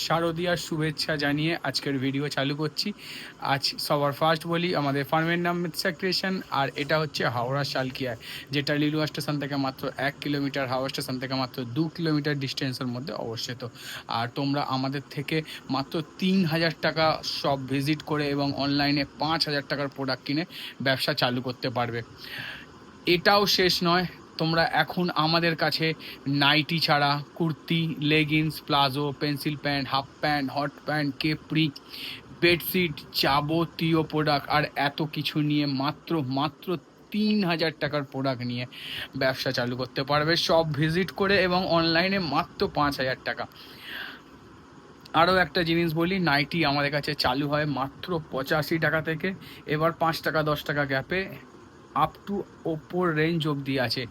শারদীয়ার শুভেচ্ছা জানিয়ে আজকের ভিডিও চালু করছি। আজ সবার ফার্স্ট বলি, আমাদের ফার্মের নাম মিথসা ক্রিয়েশন, আর এটা হচ্ছে হাওড়া শালকিয়ায়, যেটা লিলুয়া স্টেশন থেকে মাত্র 1 কিলোমিটার, হাওড়া স্টেশন থেকে মাত্র 2 কিলোমিটার ডিস্টেন্সের মধ্যে অবস্থিত। আর তোমরা আমাদের থেকে মাত্র 3000 টাকা সব ভিজিট করে এবং অনলাইনে 5000 টাকার প্রোডাক্ট কিনে ব্যবসা চালু করতে পারবে। এটাও শেষ নয়, তোমরা এখন আমাদের কাছে নাইটি ছাড়া kurti, leggings, palazzo, pencil pant, half pant, hot pant, capri, bedsheet, যাবতীয় প্রোডাক্ট আর এত কিছু নিয়ে মাত্র 3000 টাকার প্রোডাক্ট নিয়ে ব্যবসা চালু করতে পারবে, সব ভিজিট করে এবং অনলাইনে মাত্র 5000 টাকা। আরও একটা জিনিস বলি, নাইটি আমাদের কাছে চালু হয় মাত্র 85 টাকা থেকে, এবার 5 টাকা 10 টাকা গ্যাপে আপ টু ওপোর রেঞ্জ অবধি আছে।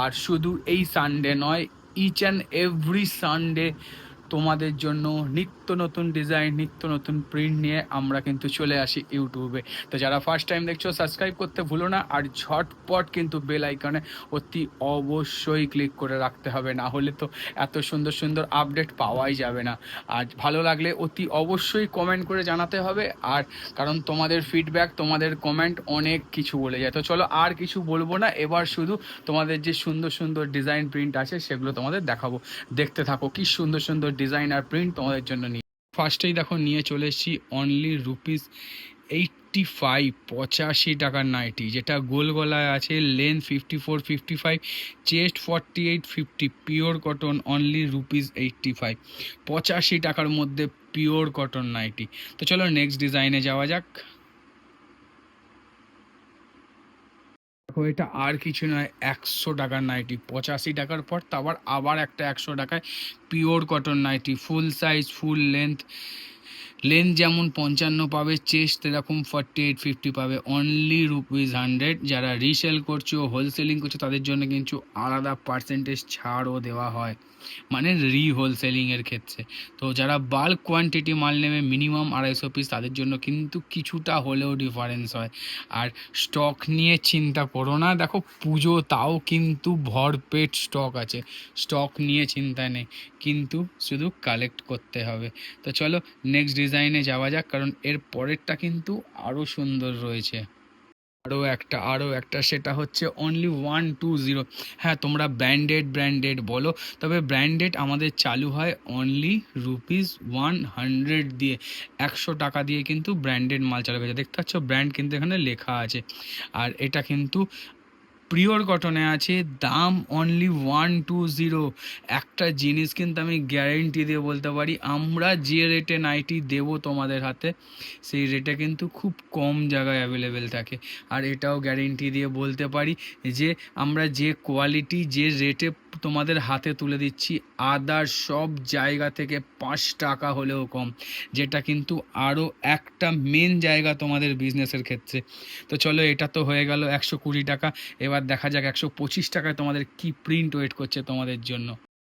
আর শুধু এই সানডে নয়, ইচ অ্যান্ড এভরি সানডে তোমাদের জন্য নিত্য নতুন ডিজাইন, নিত্য নতুন প্রিন্ট নিয়ে আমরা কিন্তু চলে আসি ইউটিউবে। তো যারা ফার্স্ট টাইম দেখছো সাবস্ক্রাইব করতে ভুলো না, আর ঝটপট কিন্তু বেল আইকনে অতি অবশ্যই ক্লিক করে রাখতে হবে, না হলে তো এত সুন্দর সুন্দর আপডেট পাওয়াই যাবে না। আর ভালো লাগলে অতি অবশ্যই কমেন্ট করে জানাতে হবে, আর কারণ তোমাদের ফিডব্যাক, তোমাদের কমেন্ট অনেক কিছু বলে যায়। তো চলো আর কিছু বলবো না, এবার শুধু তোমাদের যে সুন্দর সুন্দর ডিজাইন প্রিন্ট আছে সেগুলো তোমাদের দেখাবো। দেখতে থাকো কি সুন্দর সুন্দর ডিজাইন আর প্রিন্ট তোমাদের জন্য নিয়ে। ফার্স্টেই দেখো নিয়ে চলে এসেছি অনলি রুপিস 85, 85 টাকার নাইটি, যেটা গোল গলায় আছে, length 54, 55, chest 48, 50, pure cotton, only rupees 85, 85 টাকার মধ্যে পিওর কটন নাইটি। তো চলো নেক্সট ডিজাইনে যাওয়া যাক। দেখো এটা আর কিছু নয়, 100 টাকার নাইটি, 85 টাকার পর আবার একটা 100 টাকায় pure cotton nighty, full size, full length, যেমন 55 পাবে, চেস্ট এরকম 48, 50 পাবে, অনলি রুপিস 100। যারা রিসেল করছো, হোলসেলিং করছো, তাদের জন্য কিন্তু আলাদা পার্সেন্টেজ ছাড়ও দেওয়া হয়, মানে হোলসেলিংয়ের ক্ষেত্রে। তো যারা বাল্ক কোয়ান্টিটি মাল নেবে মিনিমাম 250 পিস, তাদের জন্য কিন্তু কিছুটা হলেও ডিফারেন্স হয়। আর স্টক নিয়ে চিন্তা করো না, দেখো পুজো তাও কিন্তু ভরপেট স্টক আছে, স্টক নিয়ে চিন্তা নেই, কিন্তু শুধু কালেক্ট করতে হবে। তো চলো নেক্সট ডিজাইনে যাওয়া যাক, কারণ এর পরেরটা কিন্তু আরও সুন্দর রয়েছে। আরও একটা সেটা হচ্ছে অনলি 120। হ্যাঁ, তোমরা ব্র্যান্ডেড বলো, তবে ব্র্যান্ডেড আমাদের চালু হয় অনলি রুপিস 100 দিয়ে, 100 টাকা দিয়ে কিন্তু ব্র্যান্ডেড মাল চালু হয়েছে। দেখতে পাচ্ছ ব্র্যান্ড কিন্তু এখানে লেখা আছে। আর এটা কিন্তু পিওর কটনে আছে, দাম অনলি 120। একটা জিনিস কিন্তু আমি গ্যারেন্টি দিয়ে বলতে পারি, আমরা যে রেটে নাইটি দেবো তোমাদের হাতে, সেই রেটে কিন্তু খুব কম জায়গায় অ্যাভেলেবেল থাকে। আর এটাও গ্যারেন্টি দিয়ে বলতে পারি যে আমরা যে কোয়ালিটি, যে রেটে তোমাদের হাতে তুলে দিচ্ছি, আদার সব জায়গা থেকে 5 টাকা হলেও কম, যেটা কিন্তু আরও একটা মেন জায়গা তোমাদের বিজনেসের ক্ষেত্রে। তো চলো এটা তো হয়ে গেল 120 টাকা, এবার দেখা যাক 125 টাকায় তোমাদের কি প্রিন্ট ওয়েট করছে তোমাদের জন্য।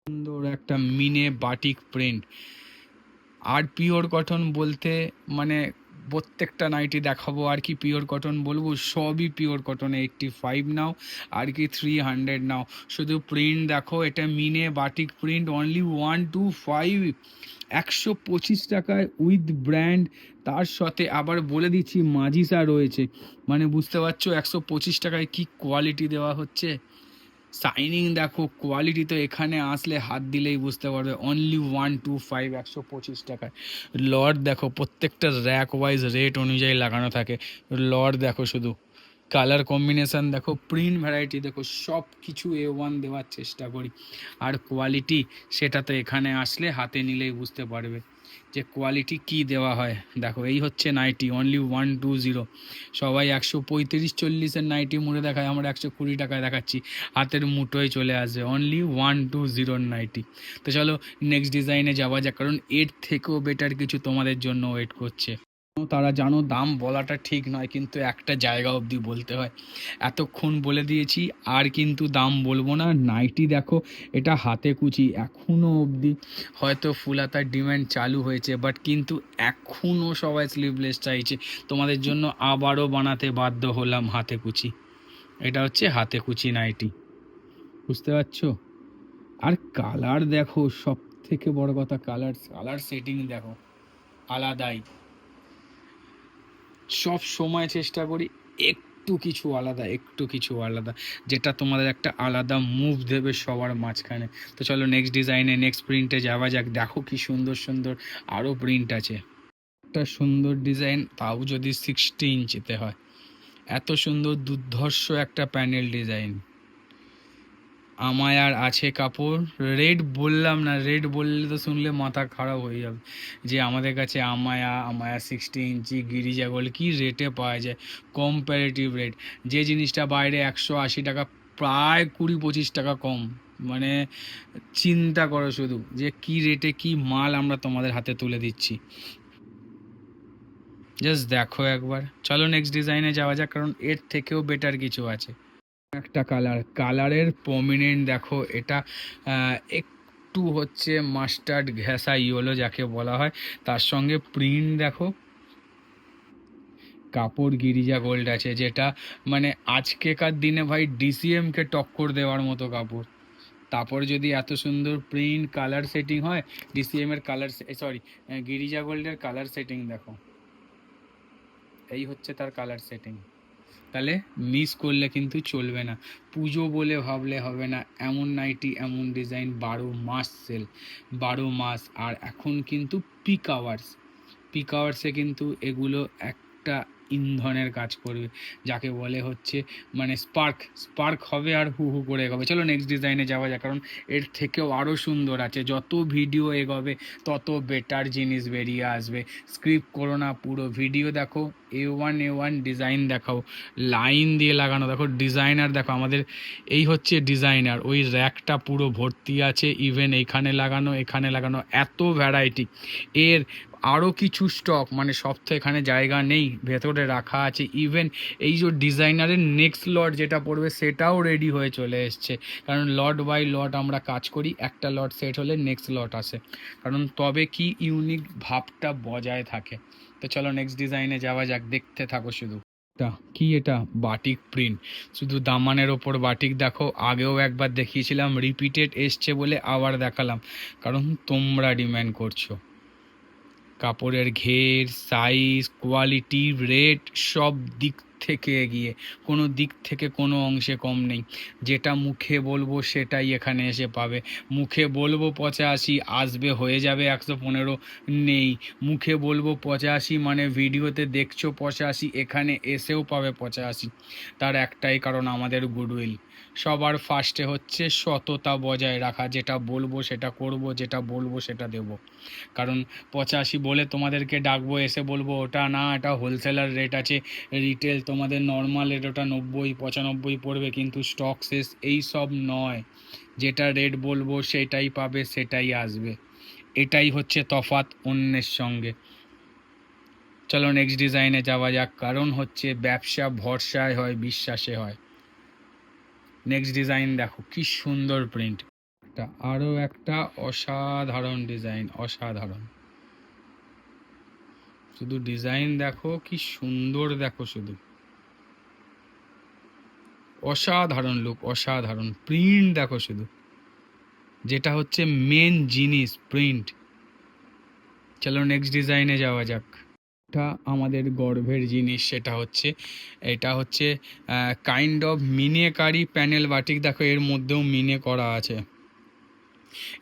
সুন্দর একটা মিনে বাটিক প্রিন্ট, আর পিওর কটন বলতে মানে প্রত্যেকটা নাইটি দেখাবো, আর কি পিওর কটন বলবো, সবই পিওর কটন। 85 নাও আর কি 300 নাও, শুধু প্রিন্ট দেখো, এটা মিনে বাটিক প্রিন্ট, অনলি 125, 125 টাকায় উইথ ব্র্যান্ড। তার সাথে আবার বলে দিচ্ছি মাজিসা রয়েছে, মানে বুঝতে পারছো 125 টাকায় কি কোয়ালিটি দেওয়া হচ্ছে। শাইনিং দেখো, কোয়ালিটি তো এখানে আসলে হাত দিলেই বুঝতে পারবে। অনলি 125, 125 টাকায়। লর্ড দেখো, প্রত্যেকটা র্যাক ওয়াইজ রেট অনুযায়ী লাগানো থাকে। লর্ড দেখো, শুধু কালার কম্বিনেশান দেখো, প্রিন্ট ভ্যারাইটি দেখো, সব কিছু A1 দেওয়ার চেষ্টা করি। আর কোয়ালিটি, সেটা তো এখানে আসলে হাতে নিলেই বুঝতে পারবে যে কোয়ালিটি কি দেওয়া হয়। দেখো এই হচ্ছে নাইটি, অনলি 120। সবাই 135-40-এর নাইটি মুড়ে দেখায়, আমরা 120 টাকায় দেখাচ্ছি, হাতের মুঠোয় চলে আসবে, অনলি 120 নাইটি। তো চলো নেক্সট ডিজাইনে যাওয়া যাক, কারণ এর থেকেও বেটার কিছু তোমাদের জন্য ওয়েট করছে। তারা জানো দাম বলাটা ঠিক নয়, কিন্তু একটা জায়গা অবধি বলতে হয়। এতক্ষণ বলে দিয়েছি, আর কিন্তু দাম বলবো না। নাইটি দেখো, এটা হাতে কুচি, এখনও অবধি হয়তো ফুল হাতার ডিমান্ড চালু হয়েছে, বাট কিন্তু এখনও সবাই স্লিভলেস চাইছে। তোমাদের জন্য আবারও বানাতে বাধ্য হলাম হাতে কুচি। এটা হচ্ছে হাতে কুচি নাইটি, বুঝতে পারছো। আর কালার দেখো, সব থেকে বড় কথা কালার কালার সেটিং দেখো আলাদাই। সব সময় চেষ্টা করি একটু কিছু আলাদা, একটু কিছু আলাদা, যেটা তোমাদের একটা আলাদা মুভ দেবে সবার মাঝখানে। তো চলো নেক্সট ডিজাইনে, নেক্সট প্রিন্টে যাওয়া যাক। দেখো কি সুন্দর সুন্দর আরও প্রিন্ট আছে। একটা সুন্দর ডিজাইন, তাও যদি 60 ইঞ্চিতে হয়। এত সুন্দর দুর্ধর্ষ একটা প্যানেল ডিজাইন। আমায় আর আছে কাপড়। রেড বললাম না, রেড বললে তো শুনলে মাথা খারাপ হয়ে যাবে, যে আমাদের কাছে আমায়া, আমায়া 60 ইঞ্চি, গিরিজা গোল্ড কী রেটে পাওয়া যায়, কম্পারেটিভ রেট। যে জিনিসটা বাইরে 180 টাকা, প্রায় 20-25 টাকা কম। মানে চিন্তা করো শুধু যে কি রেটে কি মাল আমরা তোমাদের হাতে তুলে দিচ্ছি। জাস্ট দেখো একবার। চলো নেক্সট ডিজাইনে যাওয়া যাক, কারণ এর থেকেও বেটার কিছু আছে। একটা কালারের প্রমিনেন্ট দেখো, এটা একটু হচ্ছে মাস্টার্ড ঘেঁষা ইয়েলো যাকে বলা হয়, তার সঙ্গে প্রিন্ট দেখো। কাপড় গিরিজা গোল্ড আছে, যেটা মানে আজকেকার দিনে ভাই ডিসিএমকে টক্কর দেওয়ার মতো কাপড়। তারপর যদি এত সুন্দর প্রিন্ট কালার সেটিং হয়, ডিসিএম এর কালার, সরি, গিরিজা গোল্ডের কালার সেটিং দেখো, এই হচ্ছে তার কালার সেটিং। তাহলে মিস করলে কিন্তু চলবে না, পুজো বলে ভাবলে হবে না। এমন নাইটি, এমন ডিজাইন 12 মাস সেল, 12 মাস। আর এখন কিন্তু পিক আওয়ার্সে কিন্তু এগুলো একটা ইন্ধনের কাজ করবে, যাকে বলে হচ্ছে মানে স্পার্ক হবে আর হু হু করে এগোবে। চলো নেক্সট ডিজাইনে যাওয়া যায়, কারণ এর থেকেও আরও সুন্দর আছে। যত ভিডিও এগোবে তত বেটার জিনিস বেরিয়ে আসবে। স্ক্রিপ্ট করো না, পুরো ভিডিও দেখো। A1 ডিজাইন দেখাও, লাইন দিয়ে লাগানো দেখো, ডিজাইনার দেখো। আমাদের এই হচ্ছে ডিজাইনার, ওই র্যাকটা পুরো ভর্তি আছে, ইভেন এখানে লাগানো, এখানে লাগানো, এত ভ্যারাইটি। এর আরও কিছু স্টক, মানে সব তো এখানে জায়গা নেই, ভেতরে রাখা আছে। ইভেন এই যে ডিজাইনারের নেক্সট লট যেটা পড়বে সেটাও রেডি হয়ে চলে এসছে, কারণ লট বাই লট আমরা কাজ করি, একটা লট সেট হলে নেক্সট লট আসে, কারণ তবে কি ইউনিক ভাবটা বজায় থাকে। তো চলো নেক্সট ডিজাইনে যাওয়া যাক, দেখতে থাকো শুধু। কি এটা বাটিক প্রিন্ট, শুধু দামানের ওপর বাটিক দেখো। আগেও একবার দেখিয়েছিলাম, রিপিটেড এসছে বলে আবার দেখালাম, কারণ তোমরা ডিমান্ড করছো। কাপড়ের ঘের, সাইজ, কোয়ালিটি, রেট সব দিক থেকে এগিয়ে, কোনো দিক থেকে কোনো অংশে কম নেই। যেটা মুখে বলবো সেটাই এখানে এসে পাবে। মুখে বলবো 85, আসবে হয়ে যাবে 115, নেই। মুখে বলবো 85 মানে ভিডিওতে দেখছো 85, এখানে এসেও পাবে 85। তার একটাই কারণ, আমাদের গুডউইল। সবার ফার্স্টে হচ্ছে সততা বজায় রাখা, যেটা বলবো সেটা করব, যেটা বলবো সেটা দেব। কারণ 85 বলে তোমাদেরকে ডাকবো, এসে বলবো ওটা না, এটা হোলসেলার রেট আছে, রিটেল তোমাদের নর্মাল রেট ওটা 90-95 পড়বে, কিন্তু স্টক শেষ, এই সব নয়। যেটা রেট বলবো সেটাই পাবে, সেটাই আসবে। এটাই হচ্ছে তফাৎ অন্যের সঙ্গে। চলো নেক্সট ডিজাইনে যাওয়া যাক, কারণ হচ্ছে ব্যবসা ভরসায় হয়, বিশ্বাসে হয়। নেক্সট ডিজাইন দেখো, কি সুন্দর প্রিন্ট। আরও একটা অসাধারণ ডিজাইন, অসাধারণ। শুধু ডিজাইন দেখো কি সুন্দর, দেখো শুধু, অসাধারণ লুক, অসাধারণ প্রিন্ট দেখো শুধু, যেটা হচ্ছে মেন জিনিস, প্রিন্ট। চলো নেক্সট ডিজাইনে যাওয়া যাক। এটা আমাদের গর্বের জিনিস, সেটা হচ্ছে, এটা হচ্ছে কাইন্ড অফ মিনিয়েকারি প্যানেল বাটিক। দেখো এর মধ্যেও মিনে করা আছে।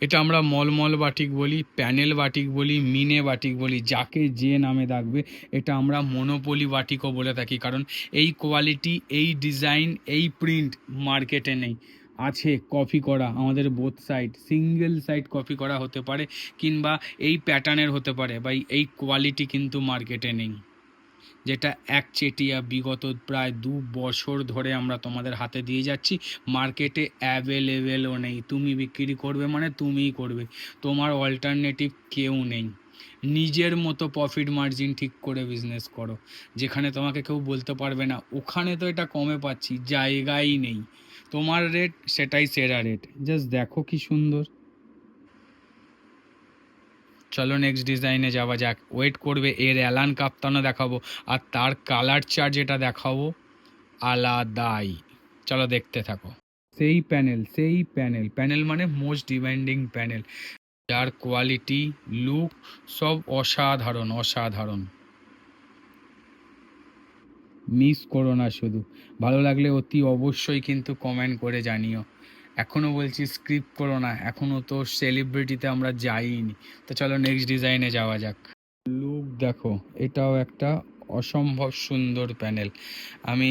এটা আমরা মলমল বাটিক বলি, প্যানেল বাটিক বলি, মিনে বাটিক বলি, যাকে যে নামে ডাকবে। এটা আমরা মনোপলি বাটিকও বলে থাকি, কারণ এই কোয়ালিটি, এই ডিজাইন, এই প্রিন্ট মার্কেটে নেই। আছে কপি করা, আমাদের both side, single side copy করা হতে পারে, কিংবা এই প্যাটার্নের হতে পারে, বা এই কোয়ালিটি কিন্তু মার্কেটে নেই। যেটা একচেটিয়া বিগত প্রায় 2 বছর ধরে আমরা তোমাদের হাতে দিয়ে যাচ্ছি, মার্কেটে অ্যাভেলেবেলও নেই। তুমি বিক্রি করবে মানে তুমিই করবে, তোমার অল্টারনেটিভ কেউ নেই। নিজের মতো প্রফিট মার্জিন ঠিক করে বিজনেস করো, যেখানে তোমাকে কেউ বলতে পারবে না ওখানে তো এটা কমে পাচ্ছি, জায়গাই নেই। তোমার রেট সেটাই সেরা রেট। জাস্ট দেখো কি সুন্দর। চলো নেক্সট ডিজাইনে যাওয়া যাক। ওয়েট করবে, এর অ্যালান কাপ্তানও দেখাবো, আর তার কালার চার্ট যেটা দেখাবো আলাদাই। চলো দেখতে থাকো। সেই প্যানেল মানে মোস্ট ডিমান্ডিং প্যানেল। যার কোয়ালিটি, লুক সব অসাধারণ অসাধারণ। মিস করো না শুধু। ভালো লাগলে অতি অবশ্যই কিন্তু কমেন্ট করে জানিও। এখনও বলছি স্ক্রিপ্ট করো না, এখনও তো সেলিব্রিটিতে আমরা যাইনি। তো চলো নেক্সট ডিজাইনে যাওয়া যাক। লুক দেখো, এটাও একটা অসম্ভব সুন্দর প্যানেল। আমি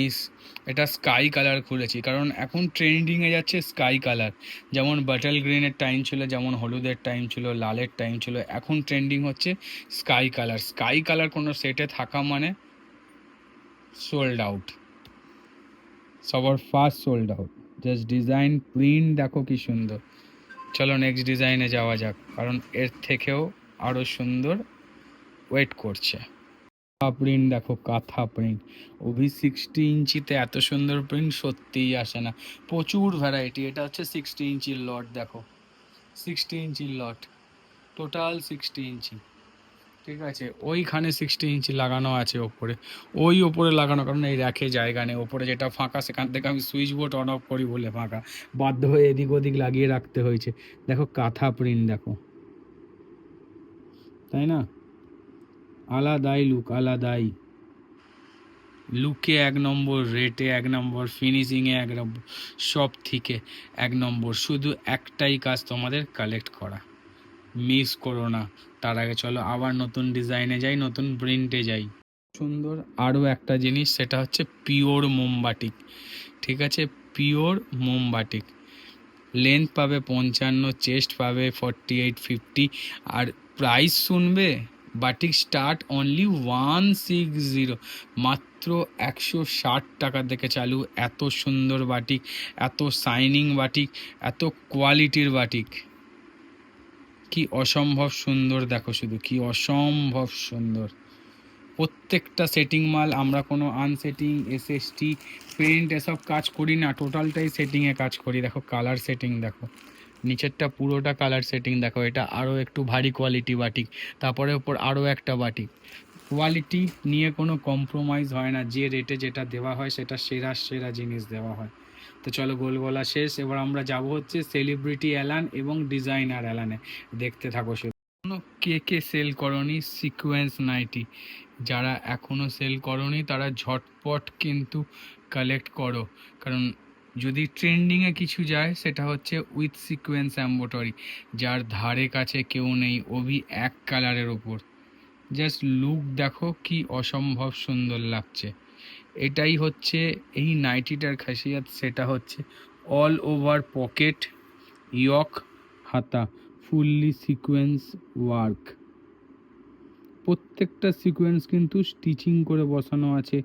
এটা স্কাই কালার খুলেছি, কারণ এখন ট্রেন্ডিংয়ে যাচ্ছে স্কাই কালার। যেমন বাটল গ্রিনের টাইম ছিল, যেমন হলুদের টাইম ছিল, লালের টাইম ছিল, এখন ট্রেন্ডিং হচ্ছে স্কাই কালার। স্কাই কালার কোনো সেটে থাকা মানে সোল্ড আউট, সবার first sold out. Just design, print দেখো কি সুন্দর। চলো নেক্সট ডিজাইনে যাওয়া যাক, কারণ এর থেকেও আরও সুন্দর ওয়েট করছে। প্রিন্ট দেখো, কাঁথা প্রিন্ট। ওভি 60 ইঞ্চিতে এত সুন্দর প্রিন্ট সত্যিই আসে না। প্রচুর ভ্যারাইটি। এটা হচ্ছে 60 ইঞ্চির লট, দেখো 60 ইঞ্চির লট, টোটাল 60 ইঞ্চি। ঠিক আছে, ওইখানে 60 ইঞ্চি লাগানো আছে ওপরে, ওই ওপরে লাগানো, কারণ এই র্যাকে জায়গা নেই। ওপরে যেটা ফাঁকা সেখান থেকে আমি সুইচ বোর্ড অন অফ করি বলে ফাঁকা, বাধ্য হয়ে এদিক ওদিক লাগিয়ে রাখতে হয়েছে। দেখো কাঁথা প্রিন্ট দেখো, তাই না? আলাদাই লুক, আলাদাই লুকে এক নম্বর, রেটে এক নম্বর, ফিনিশিংয়ে এক নম্বর, সব থেকে এক নম্বর। শুধু একটাই কাজ তোমাদের, কালেক্ট করা। মিস করো না। তার আগে চলো আবার নতুন ডিজাইনে যাই, নতুন প্রিন্টে যাই। সুন্দর আরও একটা জিনিস, সেটা হচ্ছে পিওর মোমবাটিক। ঠিক আছে, পিওর মোমবাটিক। লেন্থ পাবে 55, চেস্ট পাবে 48-50। আর প্রাইস শুনবে, বাটিক স্টার্ট অনলি 160, মাত্র 160 টাকা থেকে চালু। এত সুন্দর বাটিক, এত শাইনিং বাটিক, এত কোয়ালিটির বাটিক, কি অসম্ভব সুন্দর দেখো শুধু, কি অসম্ভব সুন্দর। প্রত্যেকটা সেটিং মাল, আমরা কোনো আনসেটিং, এসএসটি, পেন্ট এসব কাজ করি না, টোটালটাই সেটিংয়ে কাজ করি। দেখো কালার সেটিং দেখো, নিচেরটা পুরোটা কালার সেটিং দেখো। এটা আরও একটু ভারী কোয়ালিটি বাটিক, তারপরে ওপর আরও একটা বাটিক। কোয়ালিটি নিয়ে কোনো কম্প্রোমাইজ হয় না, যে রেটে যেটা দেওয়া হয় সেটা সেরা সেরা জিনিস দেওয়া হয়। তো চলো গোল গলা শেষ, এবার আমরা যাব হচ্ছে সেলিব্রিটি অ্যালান এবং ডিজাইনার অ্যালানে। দেখতে থাকো শুধু। কে কে সেল করনি সিকোয়েন্স নাইটি? যারা এখনও সেল করনি তারা ঝটপট কিন্তু কালেক্ট করো, কারণ যদি ট্রেন্ডিংয়ে কিছু যায় সেটা হচ্ছে উইথ সিকোয়েন্স এম্বোটারি, যার ধারে কাছে কেউ নেই, ওভি এক কালারের ওপর। জাস্ট লুক দেখো কি অসম্ভব সুন্দর লাগছে। এটাই হচ্ছে এই নাইটিটার খাসিয়াত, সেটা হচ্ছে অল ওভার পকেট, ইয়ক, হাতা, ফুললি সিকোয়েন্স ওয়ার্ক। প্রত্যেকটা সিকোয়েন্স কিন্তু স্টিচিং করে বসানো আছে,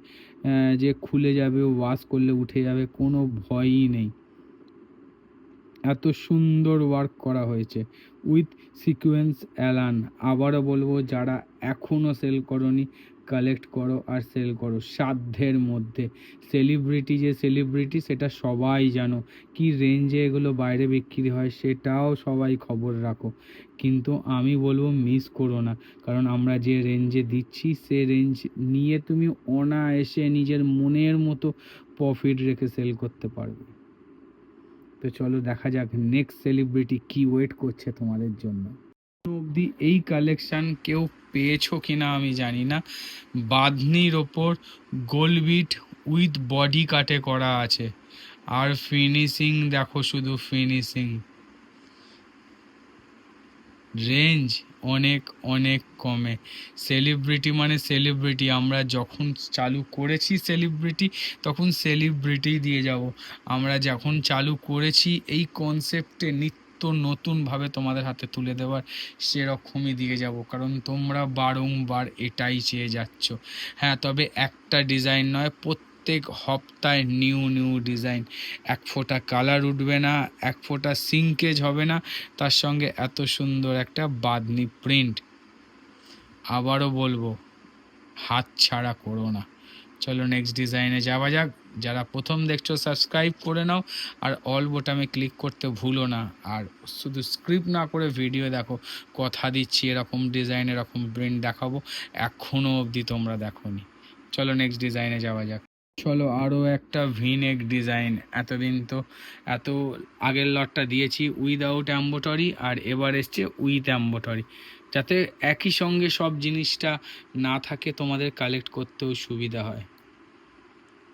যে খুলে যাবে, ওয়াশ করলে উঠে যাবে, কোনো ভয়ই নেই। এত সুন্দর ওয়ার্ক করা হয়েছে উইথ সিকোয়েন্স অ্যালান। আবারও বলবো, যারা এখনও সেল করনি কালেক্ট করো আর সেল করো সাধ্যের মধ্যে। সেলিব্রিটি যে সেলিব্রিটি সেটা সবাই জানো, কি রেঞ্জে এগুলো বাইরে বিক্রি হয় সেটাও সবাই খবর রাখো। কিন্তু আমি বলবো মিস করো না, কারণ আমরা যে রেঞ্জে দিচ্ছি সে রেঞ্জ নিয়ে তুমি অনায়াসে নিজের মনের মতো প্রফিট রেখে সেল করতে পারবে। তো চলো দেখা যাক নেক্সট সেলিব্রিটি কি ওয়েট করছে তোমাদের জন্য। অবধি এই কালেকশন কেউ পেয়েছো কিনা আমি জানি না। বাঁধনির ওপর গোলবিট উইথ বডি কাটে করা আছে, আর ফিনিশিং দেখো শুধু, ফিনিশিং, রেঞ্জ অনেক অনেক কমে। সেলিব্রিটি মানে সেলিব্রিটি, আমরা যখন চালু করেছি সেলিব্রিটি তখন সেলিব্রিটি দিয়ে যাব। আমরা যখন চালু করেছি এই কনসেপ্টে নিত্য নতুনভাবে তোমাদের হাতে তুলে দেওয়ার, সেরকমই দিয়ে যাব, কারণ তোমরা বারংবার এটাই চেয়ে যাচ্ছ। হ্যাঁ, তবে একটা ডিজাইন নয়, প্রত্যেক হপ্তায় নিউ নিউ ডিজাইন। এক ফোঁটা কালার উঠবে না, এক ফোঁটা সিঙ্কেজ হবে না, তার সঙ্গে এত সুন্দর একটা বাঁধনি প্রিন্ট। আবারও বলবো, হাত ছাড়া করো না। চলো নেক্সট ডিজাইনে যাওয়া যাক। যারা প্রথম দেখছো সাবস্ক্রাইব করে নাও, আর অল বোতামে ক্লিক করতে ভুলো না। আর শুধু স্ক্রিপ্ট না করে ভিডিও দেখো, কথা দিচ্ছি এরকম ডিজাইন, এরকম প্রিন্ট দেখাবো, এখনও অবধি তোমরা দেখোনি। চলো নেক্সট ডিজাইনে যাওয়া যাক। চলো আরও একটা ভিনেক ডিজাইন। এতদিন তো এত আগের লটটা দিয়েছি উইদাউট অ্যাম্বোটারি, আর এবার এসছে উইথ অ্যাম্বোটারি, যাতে একই সঙ্গে সব জিনিসটা না থাকে, তোমাদের কালেক্ট করতেও সুবিধা হয়।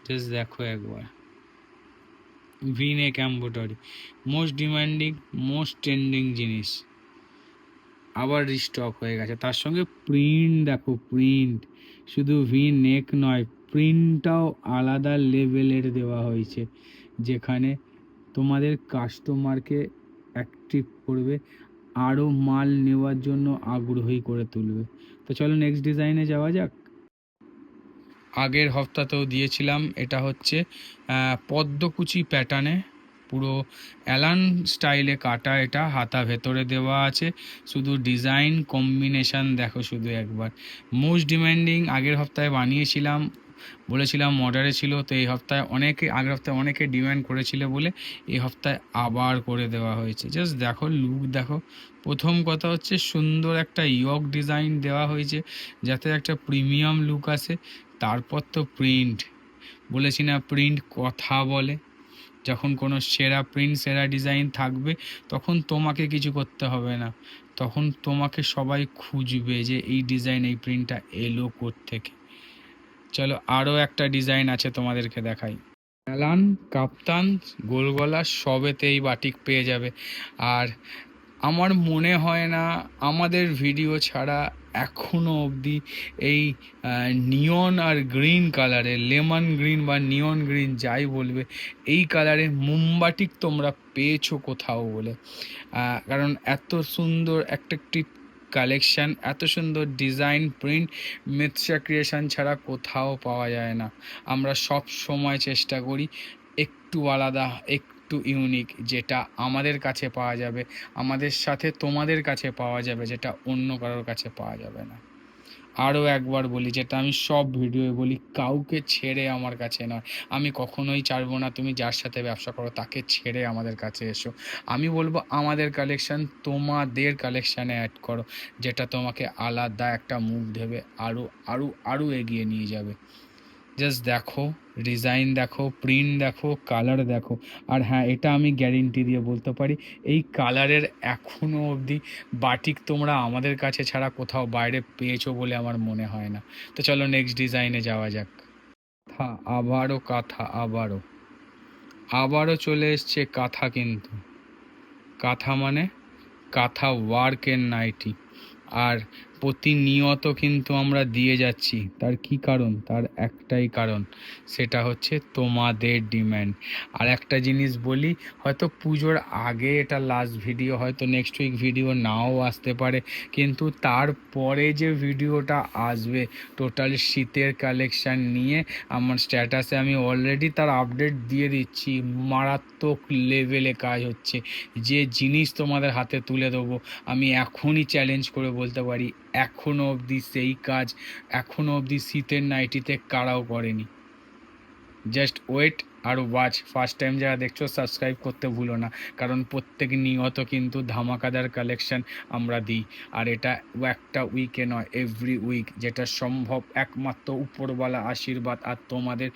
জাস্ট দেখো একবার, V-neck embroidery, most demanding, most trending জিনিস, আবার রিস্টক হয়ে গেছে। তার সঙ্গে প্রিন্ট দেখো, প্রিন্ট শুধু ভি নেক নয়, প্রিন্টটাও আলাদা লেভেলের দেওয়া হয়েছে, যেখানে তোমাদের কাস্টমারকে অ্যাক্টিভ করবে, আরও মাল নেওয়ার জন্য আগ্রহী করে তুলবে। তো চলো নেক্সট ডিজাইনে যাওয়া যাক। আগের হপ্তাতেও দিয়েছিলাম, এটা হচ্ছে পদ্মকুচি প্যাটার্নে, পুরো অ্যালান স্টাইলে কাটা, এটা হাতা ভেতরে দেওয়া আছে, শুধু ডিজাইন কম্বিনেশন দেখো শুধু একবার। মোস্ট ডিমান্ডিং, আগের হপ্তাহে বানিয়েছিলাম, বলেছিলাম অর্ডারে ছিল, তো এই সপ্তাহে অনেকে, আগের সপ্তাহে অনেকে ডিমান্ড করেছিল বলে এই সপ্তাহে আবার করে দেওয়া হয়েছে। জাস্ট দেখো লুক দেখো। প্রথম কথা হচ্ছে সুন্দর একটা ইয়ক ডিজাইন দেওয়া হয়েছে, যাতে একটা প্রিমিয়াম লুক আসে। তারপর তো প্রিন্ট, বলেছি না প্রিন্ট কথা বলে। যখন কোনো সেরা প্রিন্ট, সেরা ডিজাইন থাকবে, তখন তোমাকে কিছু করতে হবে না, তখন তোমাকে সবাই খুঁজবে যে এই ডিজাইন, এই প্রিন্টটা এলো কোত্থেকে। চলো আরও একটা ডিজাইন আছে তোমাদেরকে দেখাই। অ্যালান, কাপ্তান, গোলগলা সবেতেই বাটিক পেয়ে যাবে। আর আমার মনে হয় না আমাদের ভিডিও ছাড়া এখনো অবধি এই নিয়ন আর গ্রিন কালারে, লেমন গ্রিন বা নিয়ন গ্রিন যাই বলবে, এই কালারে মোমবাটিক তোমরা পেয়েছো কোথাও বলে। কারণ এত সুন্দর একটা কালেকশান, এত সুন্দর ডিজাইন, প্রিন্ট মিথ্যা ক্রিয়েশন ছাড়া কোথাও পাওয়া যায় না। আমরা সব সময় চেষ্টা করি একটু আলাদা, একটু ইউনিক, যেটা আমাদের কাছে পাওয়া যাবে, আমাদের সাথে তোমাদের কাছে পাওয়া যাবে, যেটা অন্য কারোর কাছে পাওয়া যাবে না। আরও একবার বলি, যেটা আমি সব ভিডিওয়ে বলি, কাউকে ছেড়ে আমার কাছে নয়। আমি কখনোই চাইবো না তুমি যার সাথে ব্যবসা করো তাকে ছেড়ে আমাদের কাছে এসো। আমি বলবো আমাদের কালেকশান তোমাদের কালেকশানে অ্যাড করো, যেটা তোমাকে আলাদা একটা মুখ দেবে, আরও আরও আরও এগিয়ে নিয়ে যাবে। জাস্ট দেখো, ডিজাইন দেখো, প্রিন্ট দেখো, কালার দেখো। আর হ্যাঁ, এটা আমি গ্যারেন্টি দিয়ে বলতে পারি, এই কালারের এখনও অবধি বাটিক তোমরা আমাদের কাছে ছাড়া কোথাও বাইরে পেয়েছো বলে আমার মনে হয় না। তো চলো নেক্সট ডিজাইনে যাওয়া যাক। কাঁথা, আবারও কাঁথা, আবারও চলে এসছে কাঁথা। কিন্তু কাঁথা মানে কাঁথা ওয়ার্কের নাইটি, আর প্রতিনিয়ত কিন্তু আমরা দিয়ে যাচ্ছি। তার কি কারণ? তার একটাই কারণ, সেটা হচ্ছে তোমাদের ডিম্যান্ড। আর একটা জিনিস বলি, হয়তো পুজোর আগে এটা লাস্ট ভিডিও, হয়তো নেক্সট উইক ভিডিও নাও আসতে পারে, কিন্তু তারপরে যে ভিডিওটা আসবে টোটাল শীতের কালেকশান নিয়ে, আমার স্ট্যাটাসে আমি অলরেডি তার আপডেট দিয়ে দিচ্ছি। মারাত্মক লেভেলে কাজ হচ্ছে, যে জিনিস তোমাদের হাতে তুলে দেবো, আমি এখনই চ্যালেঞ্জ করে বলতে পারি এখনও অবধি সেই কাজ, এখনও অবধি শীতের নাইটিতে কারাও করেনি। জাস্ট ওয়েট আর ওয়াচ। ফার্স্ট টাইম যারা দেখছো সাবস্ক্রাইব করতে ভুলো না, কারণ প্রত্যেক নিয়ত কিন্তু ধামাকাদার কালেকশন আমরা দিই। আর এটা একটা উইকে নয়, এভরি উইক, যেটা সম্ভব একমাত্র উপরওয়ালা আশীর্বাদ আর তোমাদের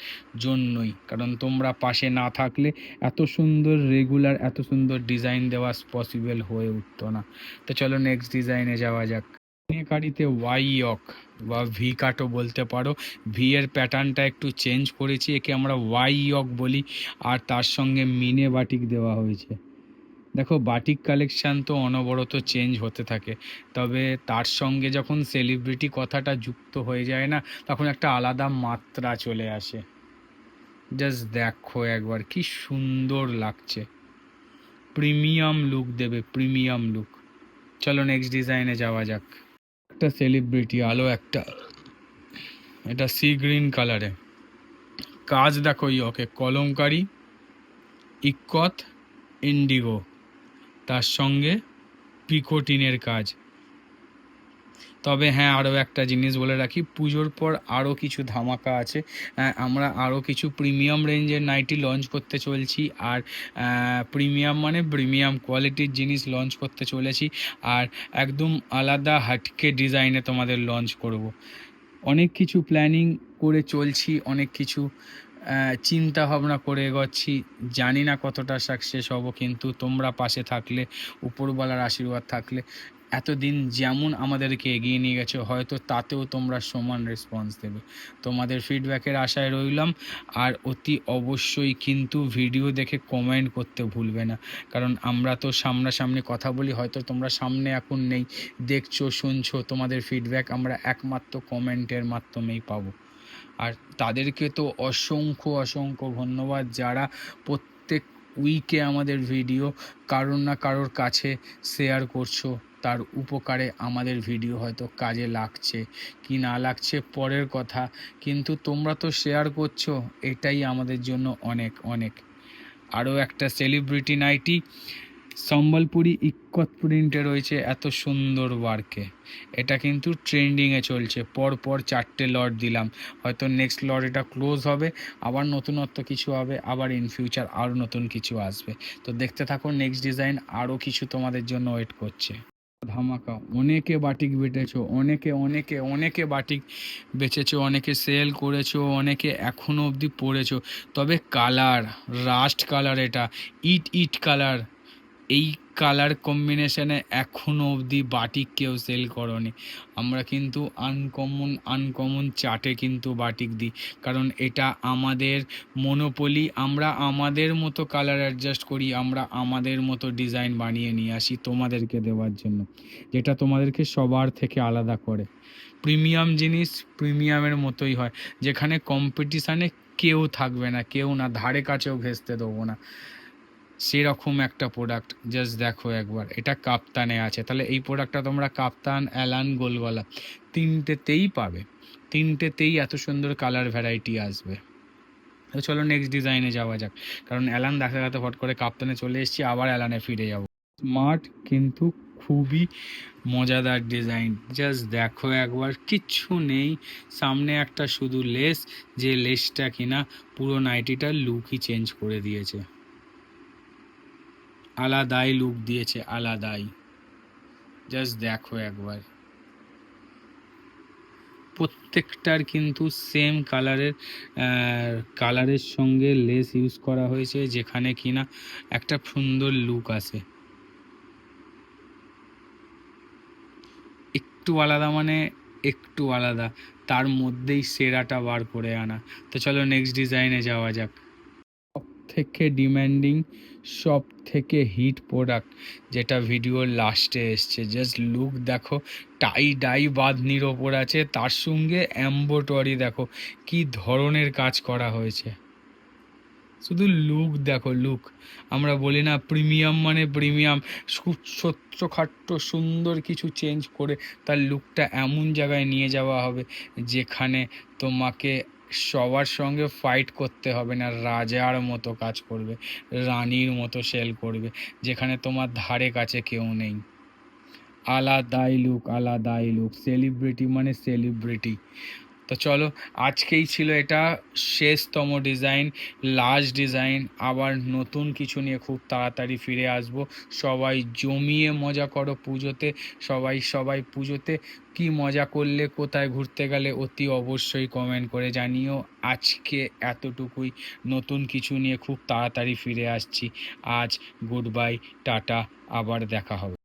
জন্যই। কারণ তোমরা পাশে না থাকলে এত সুন্দর রেগুলার, এত সুন্দর ডিজাইন দেওয়া পসিবল হয়ে উঠতো না। তো চলো নেক্সট ডিজাইনে যাওয়া যাক। মিনাকারিতে ওয়াই ইয়ক বা ভি কাটও বলতে পারো, ভি এর প্যাটার্নটা একটু চেঞ্জ করেছি, একে আমরা ওয়াই ইয়ক বলি। আর তার সঙ্গে মিনে বাটিক দেওয়া হয়েছে। দেখো বাটিক কালেকশান তো অনবরত চেঞ্জ হতে থাকে, তবে তার সঙ্গে যখন সেলিব্রিটি কথাটা যুক্ত হয়ে যায় না, তখন একটা আলাদা মাত্রা চলে আসে। জাস্ট দেখো একবার কি সুন্দর লাগছে, প্রিমিয়াম লুক দেবে, প্রিমিয়াম লুক। চলো নেক্সট ডিজাইনে যাওয়া যাক। একটা সেলিব্রিটি, আলো একটা, এটা সি গ্রিন কালারে, কাজ দেখো ইয়কে কলমকারি, ইক্কত, ইন্ডিগো, তার সঙ্গে পিকোটিনের কাজ। তবে হ্যাঁ, আরও একটা জিনিস বলে রাখি, পুজোর পর আরও কিছু ধামাকা আছে। আমরা আরও কিছু প্রিমিয়াম রেঞ্জের নাইটি লঞ্চ করতে চলছি, আর প্রিমিয়াম মানে প্রিমিয়াম কোয়ালিটির জিনিস লঞ্চ করতে চলেছি, আর একদম আলাদা হাটকে ডিজাইনে তোমাদের লঞ্চ করব। অনেক কিছু প্ল্যানিং করে চলছি, অনেক কিছু চিন্তা ভাবনা করে এগোচ্ছি। জানি না কতটা সাকসেস হব, কিন্তু তোমরা পাশে থাকলে, উপরওয়ালার আশীর্বাদ থাকলে, এতদিন যেমন আমাদেরকে এগিয়ে নিয়ে গেছো হয়তো তাতেও তোমরা সমান রেসপন্স দেবে। তোমাদের ফিডব্যাকের আশায় রইলাম। আর অতি অবশ্যই কিন্তু ভিডিও দেখে কমেন্ট করতে ভুলবে না, কারণ আমরা তো সামনাসামনি কথা বলি, হয়তো তোমরা সামনে এখন নেই, দেখছো শুনছো, তোমাদের ফিডব্যাক আমরা একমাত্র কমেন্টের মাধ্যমেই পাবো। আর তাদেরকে তো অসংখ্য অসংখ্য ধন্যবাদ, যারা প্রত্যেক উইকে আমাদের ভিডিও কারোর না কারোর কাছে শেয়ার করছো। তার উপকারে আমাদের ভিডিও হয়তো কাজে লাগছে কি না লাগছে পরের কথা, কিন্তু তোমরা তো শেয়ার করছো, এটাই আমাদের জন্য অনেক অনেক। আরও একটা সেলিব্রিটি নাইটি সম্বলপুরি ইক্কত প্রিন্টে রয়েছে এত সুন্দর ওয়ার্কে। এটা কিন্তু ট্রেন্ডিংয়ে চলছে, পর 4টে লট দিলাম, হয়তো নেক্সট লট এটা ক্লোজ হবে, আবার নতুনত্ব কিছু হবে, আবার ইন ফিউচার আরও নতুন কিছু আসবে। তো দেখতে থাকো, নেক্সট ডিজাইন আরও কিছু তোমাদের জন্য ওয়েট করছে। ধামাকা, অনেকে বাটিক বেটেছো, অনেকে অনেকে অনেকে বাটিক বেচেছো, অনেকে সেল করেছো, অনেকে এখনও অবধি পরেছো। তবে কালার, রাস্ট কালার, এটা ইট ইট কালার, এই কালার কম্বিনেশনে এখনও অবধি বাটিক কেউ সেল করনি। আমরা কিন্তু আনকমন চার্টে কিন্তু বাটিক দিই, কারণ এটা আমাদের মনোপলি। আমরা আমাদের মতো কালার অ্যাডজাস্ট করি, আমরা আমাদের মতো ডিজাইন বানিয়ে নিয়ে আসি তোমাদেরকে দেওয়ার জন্য, যেটা তোমাদেরকে সবার থেকে আলাদা করে। প্রিমিয়াম জিনিস প্রিমিয়ামের মতোই হয়, যেখানে কম্পিটিশানে কেউ থাকবে না, কেউ না, ধারে কাছেও ঘেঁষতে দেবো না, সেরকম একটা প্রোডাক্ট। জাস্ট দেখো একবার, এটা কাপ্তানে আছে, তাহলে এই প্রোডাক্টটা তোমরা কাপ্তান, অ্যালান, গোলগলা তিনটেতেই পাবে, তিনটেতেই এত সুন্দর কালার ভ্যারাইটি আসবে। তো চলো নেক্সট ডিজাইনে যাওয়া যাক, কারণ অ্যালান দেখা যাতে হট করে কাপ্তানে চলে এসেছি, আবার অ্যালানে ফিরে যাব। স্মার্ট কিন্তু খুবই মজাদার ডিজাইন, জাস্ট দেখো একবার, কিচ্ছু নেই, সামনে একটা শুধু লেস, যে লেসটা কিনা পুরো নাইটিটার লুকই চেঞ্জ করে দিয়েছে, আলাদাই লুক দিয়েছে, আলাদাই। জাস্ট দেখো একবার, প্রত্যেকটার কিন্তু সেম কালারের সঙ্গে লেস ইউজ করা হয়েছে, যেখানে কিনা একটা সুন্দর লুক আসে। একটু আলাদা মানে একটু আলাদা, তার মধ্যেই সেরাটা বার করে আনা। তো চলো নেক্সট ডিজাইনে যাওয়া যাক। সব থেকে ডিম্যান্ডিং, সব থেকে হিট প্রোডাক্ট, যেটা ভিডিওর লাস্টে এসছে, জাস্ট লুক দেখো, টাই ডাই বাঁধনির ওপর আছে, তার সঙ্গে এমব্রয়ডারি দেখো কি ধরনের কাজ করা হয়েছে, শুধু লুক দেখো লুক। আমরা বলি না প্রিমিয়াম মানে প্রিমিয়াম, খুব ছোট্টখাট্ট সুন্দর কিছু চেঞ্জ করে তার লুকটা এমন জায়গায় নিয়ে যাওয়া হবে, যেখানে তোমাকে সবার সঙ্গে ফাইট করতে হবে না, রাজার মতো কাজ করবে, রানীর মতো সেল করবে, যেখানে তোমার ধারে কাছে কেউ নেই। আলাদাই লুক, আলাদাই লুক, সেলিব্রিটি মানে সেলিব্রিটি। তো চলো, আজকেই ছিল এটা শেষতম ডিজাইন, লাস্ট ডিজাইন, আবার নতুন কিছু নিয়ে খুব তাড়াতাড়ি ফিরে আসব। সবাই জমিয়ে মজা করো পুজোতে, সবাই সবাই পুজোতে কি মজা করলে, কোথায় ঘুরতে গেলে, অতি অবশ্যই কমেন্ট করে জানিও। আজকে এতটুকুই, নতুন কিছু নিয়ে খুব তাড়াতাড়ি ফিরে আসছি। আজ গুড বাই, টাটা, আবার দেখা হবে।